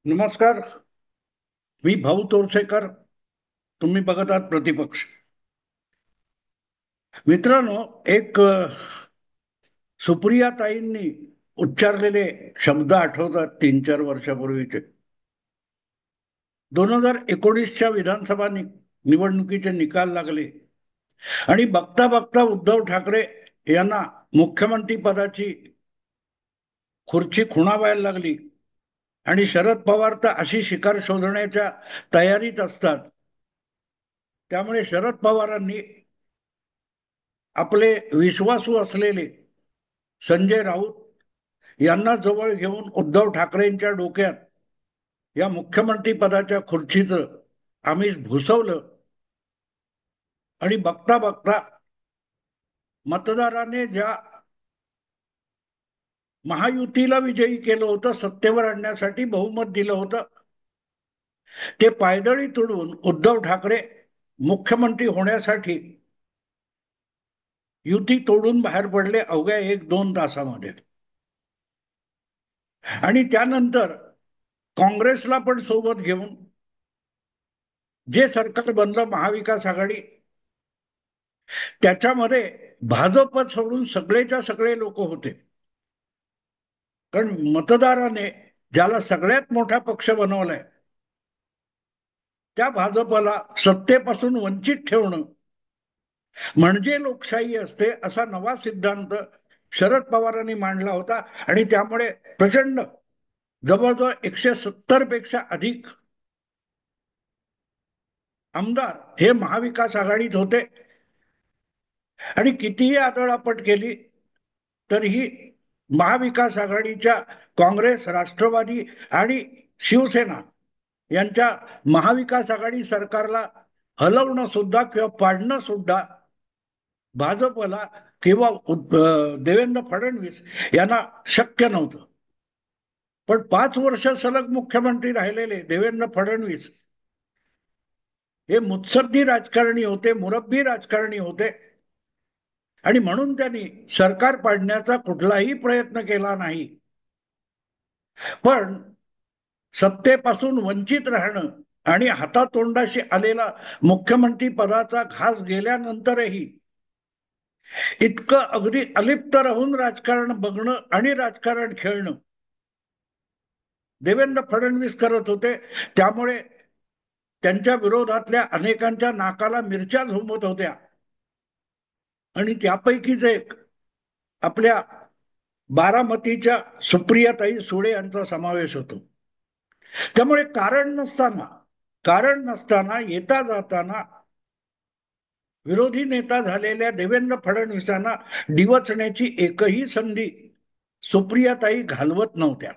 नमस्कार. मी भाऊ तोरसेकर. तुम्ही बघत आहात प्रतिपक्ष. मित्रांनो, एक सुप्रिया ताईंनी उच्चारलेले शब्द आठवतात 3-4 वर्षापूर्वीचे. 2019च्या विधानसभा निवडणुकीचे निकाल लागले आणि बघता बघता उद्धव ठाकरे यांना मुख्यमंत्री पदाची खुर्ची खुणावायला लागली आणि शरद पवार तर अशी शिकार शोधण्याच्या तयारीत असतात. त्यामुळे शरद पवारांनी आपले विश्वासू असलेले संजय राऊत यांना जवळ घेऊन उद्धव ठाकरेंच्या डोक्यात या मुख्यमंत्री पदाच्या खुर्चीचं आमिष भुसवलं आणि बघता बघता मतदाराने ज्या महायुतीला विजयी केलं होतं, सत्तेवर आणण्यासाठी बहुमत दिलं होतं, ते पायदळी तुडवून उद्धव ठाकरे मुख्यमंत्री होण्यासाठी युती तोडून बाहेर पडले अवघ्या 1-2 तासामध्ये. आणि त्यानंतर काँग्रेसला पण सोबत घेऊन जे सरकार बनलं महाविकास आघाडी, त्याच्यामध्ये भाजप सोडून सगळेच्या सगळे लोक होते. कारण मतदाराने ज्याला सगळ्यात मोठा पक्ष बनवलाय त्या भाजपला सत्तेपासून वंचित ठेवणं म्हणजे लोकशाही असते, असा नवा सिद्धांत शरद पवारांनी मांडला होता. आणि त्यामुळे प्रचंड जवळजवळ 170 पेक्षा अधिक आमदार हे महाविकास आघाडीत होते. आणि कितीही आदळआपट केली तरीही महाविकास आघाडीच्या काँग्रेस, राष्ट्रवादी आणि शिवसेना यांच्या महाविकास आघाडी सरकारला हलवणं सुद्धा किंवा पाडणं सुद्धा भाजपला किंवा देवेंद्र फडणवीस यांना शक्य नव्हतं. पण 5 वर्ष सलग मुख्यमंत्री राहिलेले देवेंद्र फडणवीस हे मुत्सद्दी राजकारणी होते, मुरब्बी राजकारणी होते. आणि म्हणून त्यांनी सरकार पाडण्याचा कुठलाही प्रयत्न केला नाही. पण सत्तेपासून वंचित राहणं आणि हातातोंडाशी आलेला मुख्यमंत्री पदाचा घास गेल्यानंतरही इतकं अगदी अलिप्त राहून राजकारण बघणं आणि राजकारण खेळणं देवेंद्र फडणवीस करत होते. त्यामुळे त्यांच्या विरोधातल्या अनेकांच्या नाकाला मिरच्या झोंबत होत्या. आणि त्यापैकीच एक आपल्या बारामतीच्या सुप्रियाताई सुळे यांचा समावेश होतो. त्यामुळे कारण नसताना येता जाताना विरोधी नेता झालेल्या देवेंद्र फडणवीसांना डिवचण्याची एकही संधी सुप्रियाताई घालवत नव्हत्या.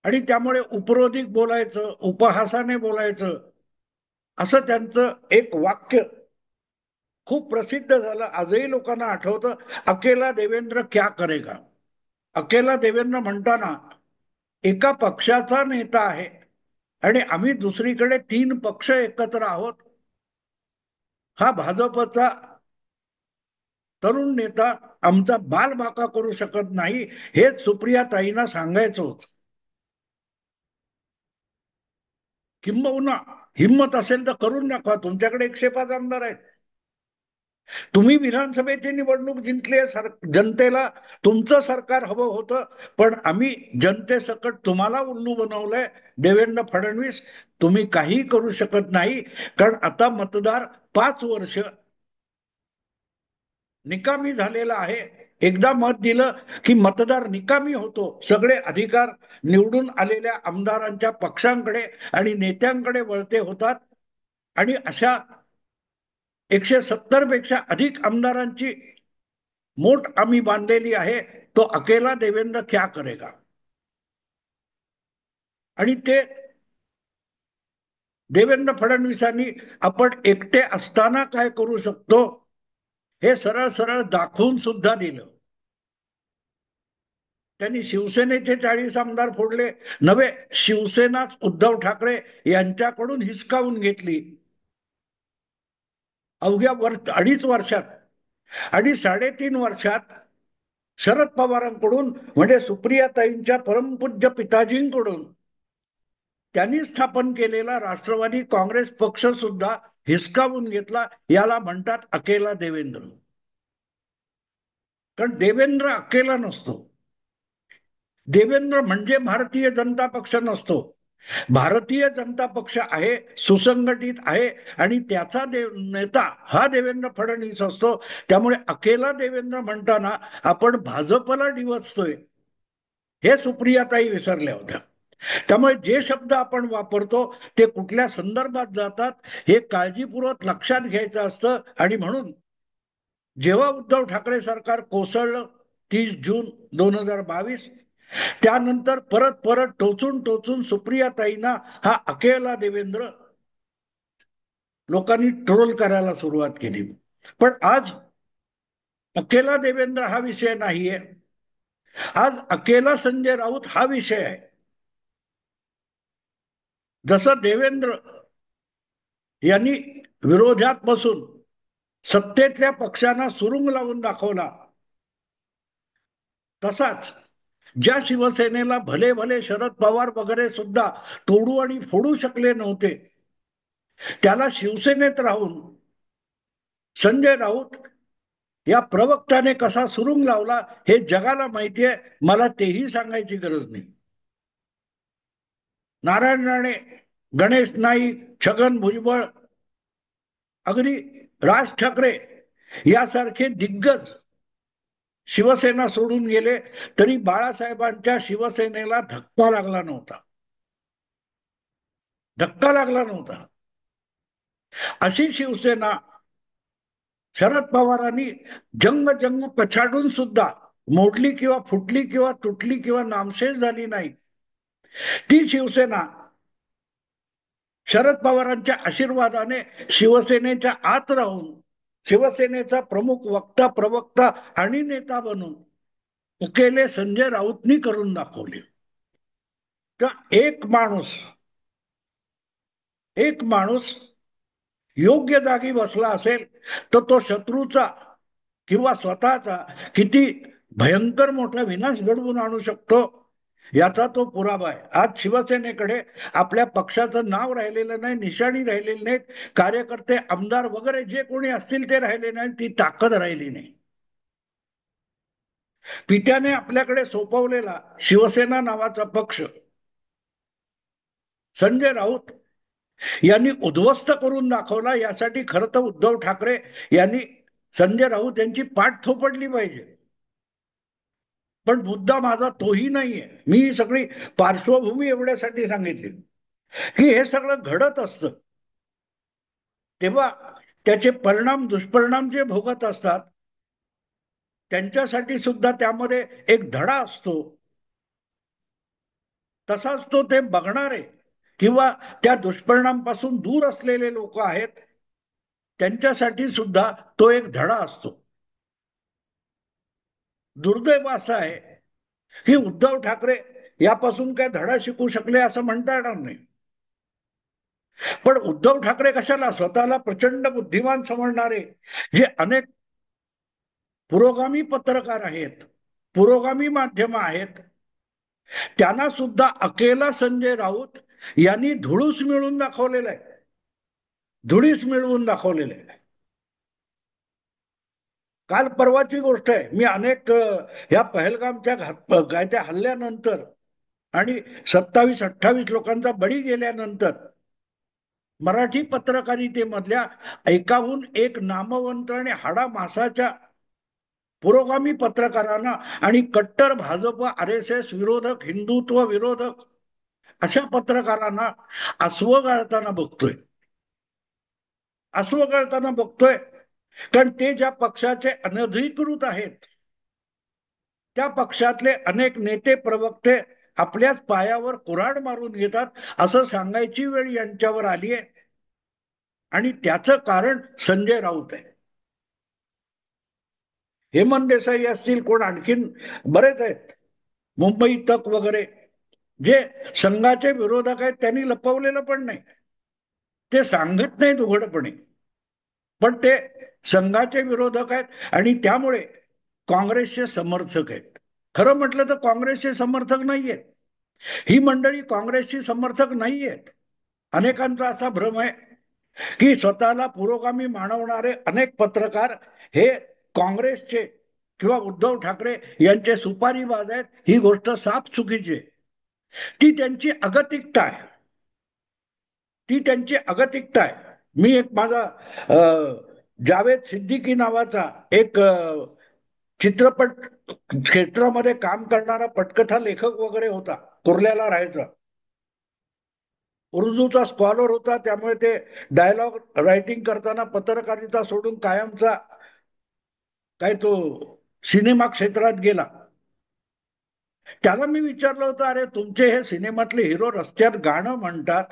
आणि त्यामुळे उपरोधिक बोलायचं, उपहासाने बोलायचं, असं त्यांचं एक वाक्य खूप प्रसिद्ध झालं. आजही लोकांना आठवतं, अकेला देवेंद्र क्या करेगा. अकेला देवेंद्र म्हणताना एका पक्षाचा नेता आहे आणि आम्ही दुसरीकडे 3 पक्ष एकत्र आहोत. हा भाजपचा तरुण नेता आमचा बालबाका करू शकत नाही, हेच सुप्रिया ताईंना सांगायचं होतं. किंबहुना हिंमत असेल तर करून दाखवा. तुमच्याकडे 105 आमदार आहेत. तुम्ही विधानसभेची निवडणूक जिंकली, जनतेला तुमचं सरकार हवं होतं, पण आम्ही जनतेसकट तुम्हाला उल्लू बनवलंय देवेंद्र फडणवीस. तुम्ही काही करू शकत नाही. कारण आता मतदार 5 वर्ष निकामी झालेला आहे. एकदा मत दिलं की मतदार निकामी होतो. सगळे अधिकार निवडून आलेल्या आमदारांच्या पक्षांकडे आणि नेत्यांकडे वळते होतात. आणि अशा 170 पेक्षा अधिक आमदारांची मोठ आम्ही बांधलेली आहे. तो अकेला देवेंद्र क्या करेगा. आणि ते देवेंद्र फडणवीसांनी आपण एकटे असताना काय करू शकतो हे सरळ सरळ दाखवून सुद्धा दिलं. त्यांनी शिवसेनेचे 40 आमदार फोडले नव्हे, शिवसेनाच उद्धव ठाकरे यांच्याकडून हिसकावून घेतली. अवघ्या 2.5 वर्षात आणि 3.5 वर्षात शरद पवारांकडून म्हणजे सुप्रियाताईंच्या परमपूज्य पिताजींकडून त्यांनी स्थापन केलेला राष्ट्रवादी काँग्रेस पक्ष सुद्धा हिसकावून घेतला. याला म्हणतात अकेला देवेंद्र. कारण देवेंद्र अकेला नसतो. देवेंद्र म्हणजे भारतीय जनता पक्ष नसतो. भारतीय जनता पक्ष आहे, सुसंघटित आहे आणि त्याचा नेता हा देवेंद्र फडणवीस असतो. त्यामुळे अकेला देवेंद्र म्हणताना आपण भाजपला डिवचतोय हे सुप्रियाताई विसरल्या होत्या. त्यामुळे जे शब्द आपण वापरतो ते कुठल्या संदर्भात जातात हे काळजीपूर्वक लक्षात घ्यायचं असतं. आणि म्हणून जेव्हा उद्धव ठाकरे सरकार कोसळलं 30 जून 2022, त्यानंतर परत परत टोचून टोचून सुप्रियाताईंना हा अकेला देवेंद्र लोकांनी ट्रोल करायला सुरुवात केली. पण आज अकेला देवेंद्र हा विषय नाहीये. आज अकेला संजय राऊत हा विषय आहे. जसं देवेंद्र यांनी विरोधात बसून सत्तेतल्या पक्षांना सुरुंग लावून दाखवला, तसाच ज्या शिवसेनेला भले भले शरद पवार वगैरे सुद्धा तोडू आणि फोडू शकले नव्हते, त्याला शिवसेनेत राहून संजय राऊत या प्रवक्त्याने कसा सुरुंग लावला हे जगाला माहितीये. मला तेही सांगायची गरज नाही. नारायण राणे, गणेश नाईक, छगन भुजबळ, अगदी राज ठाकरे यासारखे दिग्गज शिवसेना सोडून गेले तरी बाळासाहेबांच्या शिवसेनेला धक्का लागला नव्हता. धक्का लागला नव्हता. अशी शिवसेना शरद पवारांनी जंग जंग पछाडून सुद्धा मोडली किंवा फुटली किंवा तुटली किंवा नामशेष झाली नाही. ती शिवसेना शरद पवारांच्या आशीर्वादाने शिवसेनेच्या आत राहून शिवसेनेचा प्रमुख वक्ता, प्रवक्ता आणि नेता बनून अकेले संजय राऊतनी करून दाखवले. तर एक माणूस योग्य जागी बसला असेल तर तो शत्रूचा किंवा स्वतःचा किती भयंकर मोठा विनाश घडवून आणू शकतो याचा तो पुरावा आहे. आज शिवसेनेकडे आपल्या पक्षाचं नाव राहिलेलं नाही, निशाणी राहिलेली नाहीत, कार्यकर्ते, आमदार वगैरे जे कोणी असतील ते राहिले नाही, ती ताकद राहिली नाही. पित्याने आपल्याकडे सोपवलेला शिवसेना नावाचा पक्ष संजय राऊत यांनी उद्ध्वस्त करून दाखवला. यासाठी खरं तर उद्धव ठाकरे यांनी संजय राऊत यांची पाठ थोपडली पाहिजे. पण मुद्दा माझा तोही नाहीये. मी ही सगळी पार्श्वभूमी एवढ्यासाठी सांगितली की हे सगळं घडत असतं तेव्हा त्याचे परिणाम, दुष्परिणाम जे भोगत असतात त्यांच्यासाठी सुद्धा त्यामध्ये एक धडा असतो. तसाच तो ते बघणारे किंवा त्या दुष्परिणामापासून दूर असलेले लोक आहेत त्यांच्यासाठी सुद्धा तो एक धडा असतो. दुर्दैव असं आहे की उद्धव ठाकरे यापासून काय धडा शिकू शकले असं म्हणता येणार नाही. पण उद्धव ठाकरे कशाला स्वतःला प्रचंड बुद्धिमान समजणारे जे अनेक पुरोगामी पत्रकार आहेत, पुरोगामी माध्यम आहेत, त्यांना सुद्धा अकेला संजय राऊत यांनी धुळूस मिळवून दाखवलेलं आहे. धुळीस मिळवून दाखवलेलं आहे. काल परवाची गोष्ट आहे. मी अनेक ह्या पहलगामच्या काय त्या हल्ल्यानंतर आणि 27-28 लोकांचा बळी गेल्यानंतर मराठी पत्रकारितेमधल्या एकाहून एक नामवंत आणि हाडामासाच्या पुरोगामी पत्रकारांना आणि कट्टर भाजप, RSS विरोधक, हिंदुत्व विरोधक अशा पत्रकारांना अस्व गाळताना बघतोय. अस्व गाळताना बघतोय कारण ते ज्या पक्षाचे अनधिकृत आहेत त्या पक्षातले अनेक नेते, प्रवक्ते आपल्याच पायावर कुऱ्हाड मारून घेतात असं सांगायची वेळ यांच्यावर आली आहे. आणि त्याचं कारण संजय राऊत आहे. हेमंत देसाई असतील, कोण आणखीन बरेच आहेत, मुंबई तक वगैरे जे संघाचे विरोधक आहेत त्यांनी लपवलेलं पण नाही. ते सांगत नाहीत उघडपणे, पण ते संघाचे विरोधक आहेत आणि त्यामुळे काँग्रेसचे समर्थक आहेत. खरं म्हटलं तर काँग्रेसचे समर्थक नाहीयेत. ही मंडळी काँग्रेसची समर्थक नाहीयेत. अनेकांचा असा भ्रम आहे की स्वतःला पुरोगामी मानवणारे अनेक पत्रकार हे काँग्रेसचे किंवा उद्धव ठाकरे यांचे सुपारीबाज आहेत. ही गोष्ट साफ चुकीची आहे. ती त्यांची अगतिकता आहे. ती त्यांची अगतिकता आहे. मी एक माझा जावेद सिद्दीकी नावाचा एक चित्रपट क्षेत्रामध्ये काम करणारा पटकथा लेखक वगैरे होता. कुर्ल्याला राहायचा. उर्दूचा स्कॉलर होता. त्यामुळे ते डायलॉग रायटिंग करताना पत्रकारिता सोडून कायमचा काय तो सिनेमा क्षेत्रात गेला. त्याला मी विचारलं होतं, अरे तुमचे हे सिनेमातले हिरो रस्त्यात गाणं म्हणतात,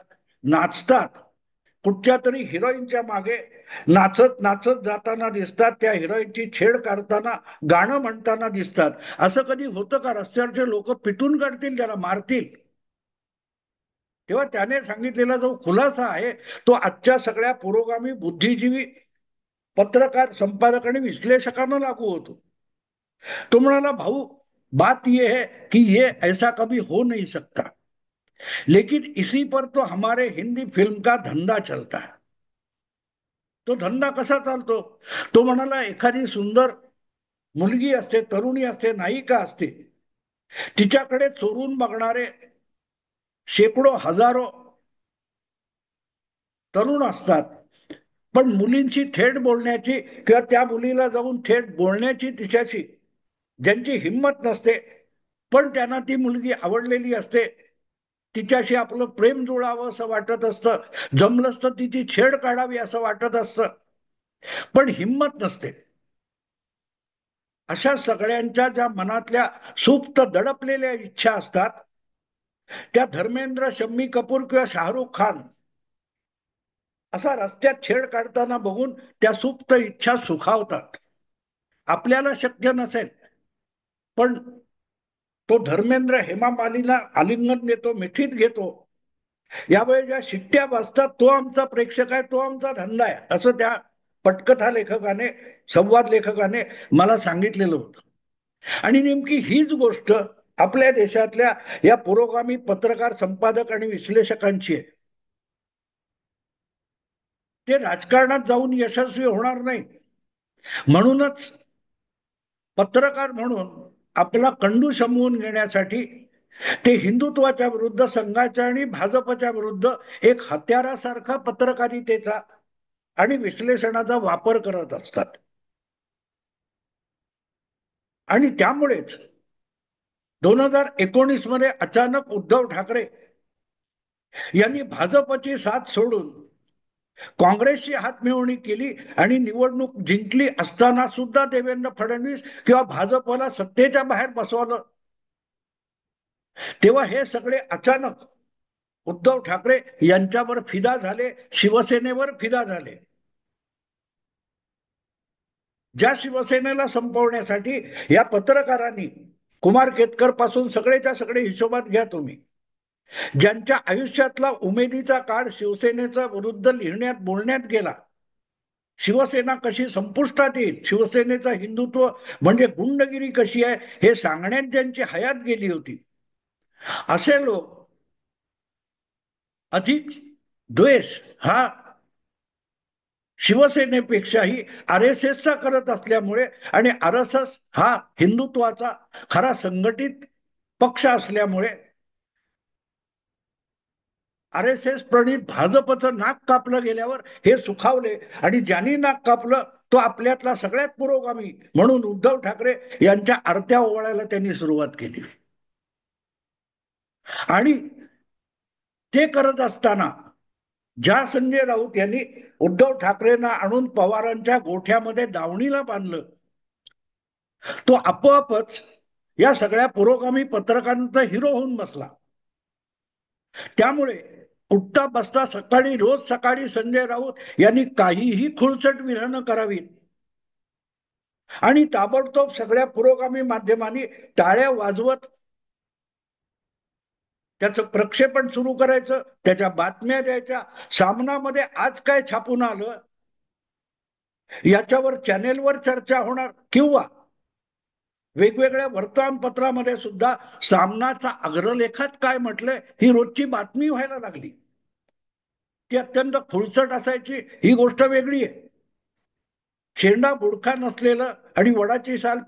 नाचतात, कुठच्या तरी हिरोईनच्या मागे नाचत नाचत जाताना दिसतात, त्या हिरोईनची छेड काढताना गाणं म्हणताना दिसतात. असं कधी होतं का? रस्त्यावरचे लोक पिटून काढतील, त्याला मारतील. तेव्हा त्याने सांगितलेला जो खुलासा आहे तो आजच्या सगळ्या पुरोगामी बुद्धिजीवी पत्रकार, संपादक आणि विश्लेषकांना लागू होतो. तो म्हणाला, भाऊ बात यह है कि ये ऐसा कभी हो नहीं सकता, लेकिन इसी पर तो हमारे हिंदी फिल्म का धंधा चलता है. तो धंदा कसा चालतो? तो म्हणाला, एखादी सुंदर मुलगी असते, तरुणी असते, नायिका असते, तिच्याकडे चोरून बघणारे शेकडो हजारो तरुण असतात. पण मुलींची थेट बोलण्याची किंवा त्या मुलीला जाऊन थेट बोलण्याची तिच्याशी ज्यांची हिंमत नसते, पण त्यांना ती मुलगी आवडलेली असते, तिच्याशी आपलं प्रेम जुळावं असं वाटत असतं, जमलंच तर तिची छेड काढावी असं वाटत असतं, पण हिंमत नसते. अशा सगळ्यांच्या ज्या मनातल्या सुप्त दडपलेल्या इच्छा असतात, त्या धर्मेंद्र, शम्मी कपूर किंवा शाहरुख खान असा रस्त्यात छेड काढताना बघून त्या सुप्त इच्छा सुखावतात. आपल्याला शक्य नसेल, पण तो धर्मेंद्र हेमा मालिनीला आलिंगन देतो, मिठीत घेतो. यावेळी ज्या शिट्ट्या वाजतात तो आमचा प्रेक्षक आहे, तो आमचा धंदा आहे, असं त्या पटकथा लेखकाने, संवाद लेखकाने मला सांगितलेलं होतं. आणि नेमकी हीच गोष्ट आपल्या देशातल्या या पुरोगामी पत्रकार, संपादक आणि विश्लेषकांची आहे. ते राजकारणात जाऊन यशस्वी होणार नाही. म्हणूनच पत्रकार म्हणून आपला कंडू शमवून घेण्यासाठी ते हिंदुत्वाच्या विरुद्ध, संघाच्या आणि भाजपच्या विरुद्ध एक हत्यारासारखा पत्रकारितेचा आणि विश्लेषणाचा वापर करत असतात. आणि त्यामुळेच 2019 मध्ये अचानक उद्धव ठाकरे यांनी भाजपची साथ सोडून काँग्रेसची हातमिळवणी केली आणि निवडणूक जिंकली असताना सुद्धा देवेंद्र फडणवीस किंवा भाजपला सत्तेच्या बाहेर बसवलं. तेव्हा हे सगळे अचानक उद्धव ठाकरे यांच्यावर फिदा झाले, शिवसेनेवर फिदा झाले. ज्या शिवसेनेला संपवण्यासाठी या पत्रकारांनी, कुमार केतकर पासून सगळेच्या सगळे हिशोबात घ्या तुम्ही, ज्यांच्या आयुष्यातला उमेदीचा काळ शिवसेनेचा विरुद्ध लिहिण्यात, बोलण्यात गेला, शिवसेना कशी संपुष्टात येईल, शिवसेनेचा हिंदुत्व म्हणजे गुंडगिरी कशी आहे हे सांगण्यात ज्यांची हयात गेली होती, असे लोक अधिक द्वेष हा शिवसेनेपेक्षाही आर एस एसचा करत असल्यामुळे आणि आर एस एस हा हिंदुत्वाचा खरा संघटित पक्ष असल्यामुळे आर एस एस प्रणित भाजपचं नाक कापलं गेल्यावर हे सुखावले आणि ज्यांनी नाक कापलं तो आपल्यातला सगळ्यात पुरोगामी म्हणून उद्धव ठाकरे यांच्या आरत्या ओवाळायला त्यांनी सुरुवात केली. आणि ते करत असताना ज्या संजय राऊत यांनी उद्धव ठाकरेंना आणून पवारांच्या गोठ्यामध्ये दावणीला बांधलं, तो आपोआपच या सगळ्या पुरोगामी पत्रकारांचा हिरो होऊन बसला. त्यामुळे उठता बसता सकाळी, रोज सकाळी संजय राऊत यांनी काहीही खुळचट विधानं करावीत आणि ताबडतोब सगळ्या पुरोगामी माध्यमांनी टाळ्या वाजवत त्याचं प्रक्षेपण सुरू करायचं, त्याच्या बातम्या द्यायच्या. सामनामध्ये आज काय छापून आलं याच्यावर चॅनेलवर चर्चा होणार, किंवा वेगवेगळ्या वर्तमानपत्रामध्ये सुद्धा सामनाचा अग्रलेखात काय म्हटलंय ही रोजची बातमी व्हायला लागली. ती अत्यंत खुळचट असायची ही गोष्ट वेगळी आहे. शेंडा बुडखा नसलेलं आणि वडाची साल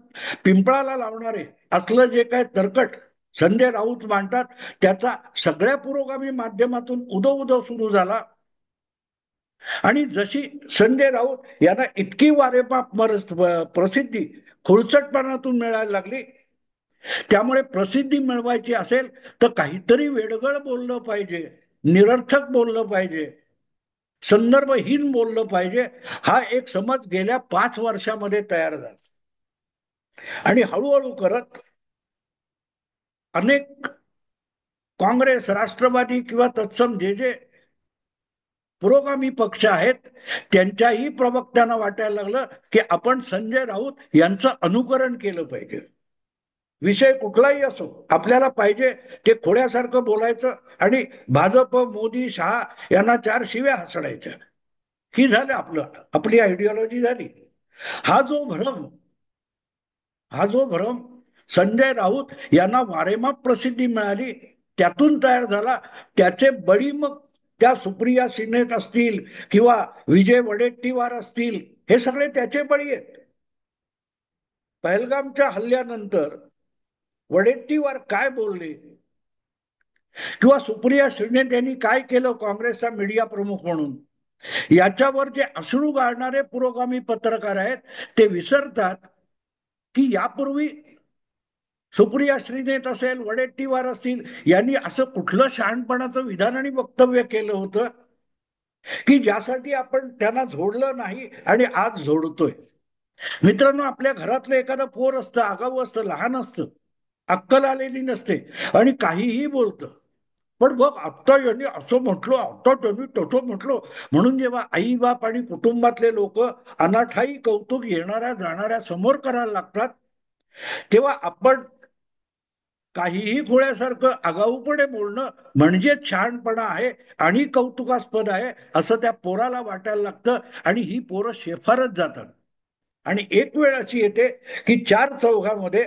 पिंपळाला लावणारे असलं जे काय तर्कट संजय राऊत मांडतात, त्याचा सगळ्या पुरोगामी माध्यमातून उदो उदो सुरू झाला. आणि जशी संजय राऊत यांना इतकी वारेमाप प्रसिद्धी खुळचटपणातून मिळायला लागली, त्यामुळे प्रसिद्धी मिळवायची असेल तर काहीतरी वेडगळ बोललं पाहिजे, निरर्थक बोललं पाहिजे, संदर्भहीन बोललं पाहिजे, हा एक समज गेल्या 5 वर्षामध्ये तयार झाला. आणि हळूहळू करत अनेक काँग्रेस, राष्ट्रवादी किंवा तत्सम जे जे पुरोगामी पक्ष आहेत त्यांच्याही प्रवक्त्यांना वाटायला लागलं की आपण संजय राऊत यांचं अनुकरण केलं पाहिजे. विषय कुठलाही असो, आपल्याला पाहिजे ते खोड्यासारखं बोलायचं आणि भाजप, मोदी, शहा यांना 4 शिव्या हसडायच्या. ही झालं आपली आयडिओलॉजी झाली. हा जो भ्रम हा जो भ्रम संजय राऊत यांना वारेमाप प्रसिद्धी मिळाली त्यातून तयार झाला, त्याचे बळी मग त्या सुप्रिया सिन्हेत असतील किंवा विजय वडेट्टीवार असतील, हे सगळे त्याचे बळी आहेत. पहलगामच्या हल्ल्यानंतर वडेट्टीवार काय बोलले किंवा सुप्रिया सिन्हे यांनी काय केलं काँग्रेसचा मीडिया प्रमुख म्हणून, याच्यावर जे अश्रू गाळणारे पुरोगामी पत्रकार आहेत ते विसरतात की यापूर्वी सुप्रिया श्रीनेत असेल, वडेट्टीवार असतील, यांनी असं कुठलं शहाणपणाचं विधान आणि वक्तव्य केलं होतं की ज्यासाठी आपण त्यांना झोडलं नाही आणि आज झोडतोय. मित्रांनो, आपल्या घरातलं एखादं पोर असतं, आगाऊ असतं, लहान असतं, अक्कल आलेली नसते आणि काहीही बोलतं. पण बघ आता यांनी असं म्हटलं, आता त्यांनी तसं म्हटलं म्हणून जेव्हा आई बाप आणि कुटुंबातले लोक अनाठाई कौतुक येणाऱ्या जाणाऱ्या समोर करायला लागतात, तेव्हा आपण काहीही खोळ्यासारखं आगाऊपणे बोलणं म्हणजेच शहाणपणा आहे आणि कौतुकास्पद आहे असं त्या पोराला वाटायला लागतं आणि ही पोरं शेफारत जातात. आणि एक वेळ अशी येते की 4 चौघामध्ये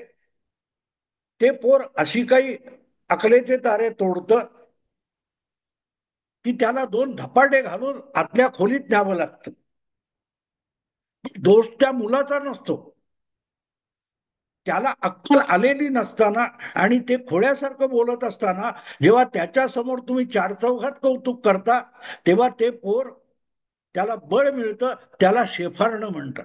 ते पोर अशी काही अकलेचे तारे तोडतं की त्याला 2 धपाटे घालून आतल्या खोलीत न्यावं लागतं. दोष त्या मुलाचा नसतो, त्याला अक्कल आलेली नसताना आणि ते खोळ्यासारखं बोलत असताना जेव्हा त्याच्या समोर तुम्ही 4 चौघात कौतुक करता, तेव्हा ते पोर त्याला बळ मिळतं, त्याला शेफारणं म्हणतात.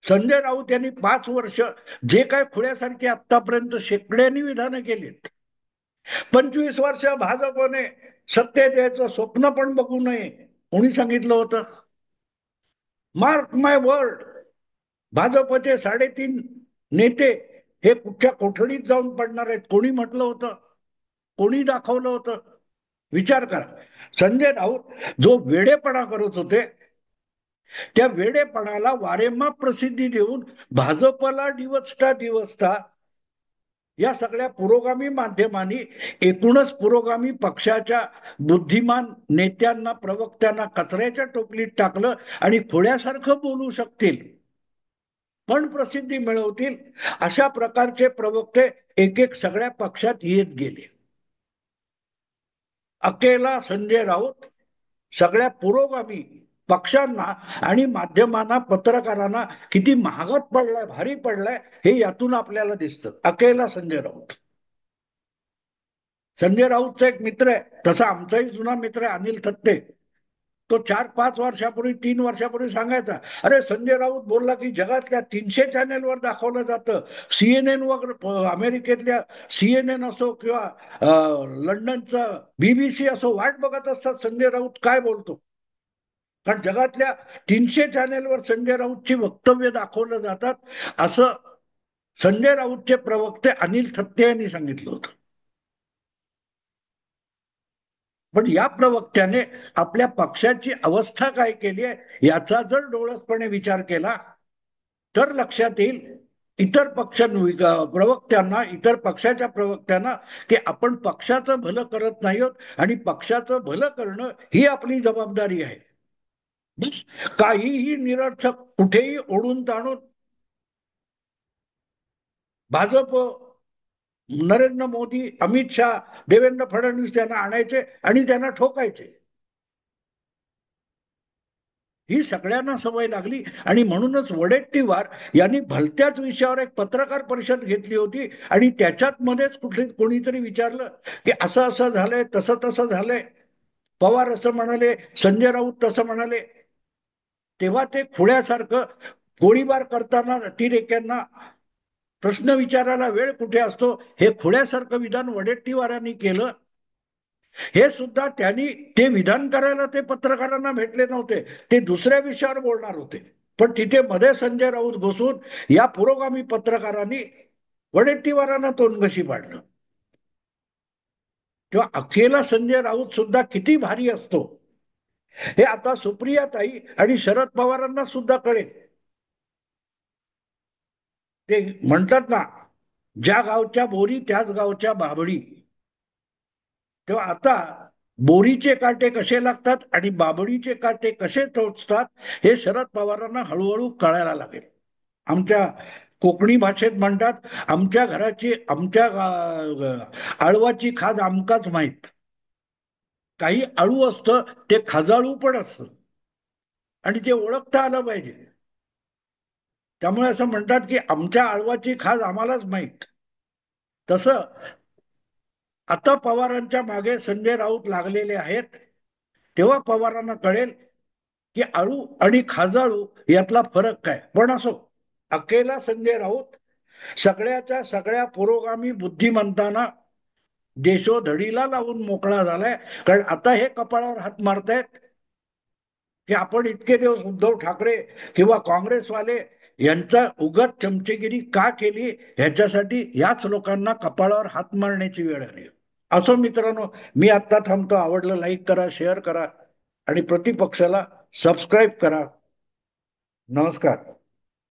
संजय राऊत यांनी 5 वर्ष जे काय खुळ्यासारखी आतापर्यंत शेकड्यांनी विधानं केलीत, 25 वर्ष भाजपने सत्तेत यायचं स्वप्न पण बघू नये कोणी सांगितलं होतं? मार्क माय वर्ड, भाजपचे 3.5 नेते हे कुठच्या कोठडीत जाऊन पडणार आहेत, कोणी म्हटलं होतं? कोणी दाखवलं होतं? विचार करा. संजय राऊत जो वेडेपणा करत होते त्या वेडेपणाला वारेमाप प्रसिद्धी देऊन भाजपला दिवसता दिवसता या सगळ्या पुरोगामी माध्यमांनी एकूणच पुरोगामी पक्षाच्या बुद्धिमान नेत्यांना, प्रवक्त्यांना कचऱ्याच्या टोपलीत टाकलं आणि खोड्यासारखं बोलू शकतील पण प्रसिद्धी मिळवतील अशा प्रकारचे प्रवक्ते एक एक सगळ्या पक्षात येत गेले. अकेला संजय राऊत सगळ्या पुरोगामी पक्षांना आणि माध्यमांना, पत्रकारांना किती महागात पडलाय, भारी पडलाय हे यातून आपल्याला दिसतं. अकेला संजय राऊत. संजय राऊतचा एक मित्र आहे, तसा आमचाही जुना मित्र आहे अनिल थत्ते. तो 4-5 वर्षापूर्वी, 3 वर्षापूर्वी सांगायचा, अरे संजय राऊत बोलला की जगातल्या 300 चॅनेलवर दाखवलं जातं, CNN वर, अमेरिकेतल्या CNN असो किंवा लंडनचं BBC असो, वाट बघत असतात संजय राऊत काय बोलतो. कारण जगातल्या 300 चॅनेलवर संजय राऊतची वक्तव्य दाखवलं जातात असं संजय राऊतचे प्रवक्ते अनिल थत्ते यांनी सांगितलं होतं. पण या प्रवक्त्याने आपल्या पक्षाची अवस्था काय केली आहे याचा जर डोळसपणे विचार केला तर लक्षात येईल इतर पक्ष प्रवक्त्यांना, इतर पक्षाच्या प्रवक्त्यांना, की आपण पक्षाचं भलं करत नाही आहोत आणि पक्षाचं भलं करणं ही आपली जबाबदारी आहे. काहीही निरर्थक कुठेही ओढून ताणून भाजप, नरेंद्र मोदी, अमित शहा, देवेंद्र फडणवीस त्यांना आणायचे आणि त्यांना ठोकायचे. ही सगळ्यांना सवय लागली आणि म्हणूनच वडेट्टीवार यांनी भलत्याच विषयावर एक पत्रकार परिषद घेतली होती आणि त्याच्यात मध्येच कुठे कोणीतरी विचारलं की असं असं झालंय, तसं तसं झालंय, पवार असं म्हणाले, संजय राऊत तसं म्हणाले. तेव्हा ते खुळ्यासारखं गोळीबार करताना अतिरेक्यांना प्रश्न विचारायला वेळ कुठे असतो हे खुळ्यासारखं विधान वडेट्टीवारांनी केलं. हे सुद्धा त्यांनी ते विधान करायला ते पत्रकारांना भेटले नव्हते, ते दुसऱ्या विषयावर बोलणार होते. पण तिथे मध्ये संजय राऊत घुसून या पुरोगामी पत्रकारांनी वडेट्टीवारांना तोंडघशी पाडलं. तेव्हा अखेला संजय राऊत सुद्धा किती भारी असतो हे आता सुप्रिया ताई आणि शरद पवारांना सुद्धा कळेल. ते म्हणतात ना, ज्या गावच्या बोरी त्याच गावच्या बाबळी. तेव्हा आता बोरीचे काटे कसे लागतात आणि बाबळीचे काटे कसे टोचतात हे शरद पवारांना हळूहळू कळायला लागेल. आमच्या कोकणी भाषेत म्हणतात, आमच्या घराची आमच्या आळवाची खाज आमकाच माहीत. काही आळू असतं ते खाजाळू पण असतं आणि ते ओळखता आलं पाहिजे. त्यामुळे असं म्हणतात की आमच्या आळवाची खाज आम्हालाच माहीत. तसं आता पवारांच्या मागे संजय राऊत लागलेले आहेत. तेव्हा पवारांना कळेल की आळू आणि खाजाळू यातला फरक काय. पण असो, अकेला संजय राऊत सगळ्याच्या सगळ्या पुरोगामी बुद्धिमंतांना देशोधडीला लावून मोकळा झालाय. कारण आता हे कपाळावर हात मारतायत की आपण इतके दिवस उद्धव ठाकरे किंवा काँग्रेसवाले यांचा उगत चमचेगिरी का केली, ह्याच्यासाठी याच लोकांना कपाळावर हात मारण्याची वेळ आली. असो मित्रांनो, मी आत्ता थांबतो. आवडलं लाईक करा, शेअर करा आणि प्रतिपक्षाला सबस्क्राईब करा. नमस्कार.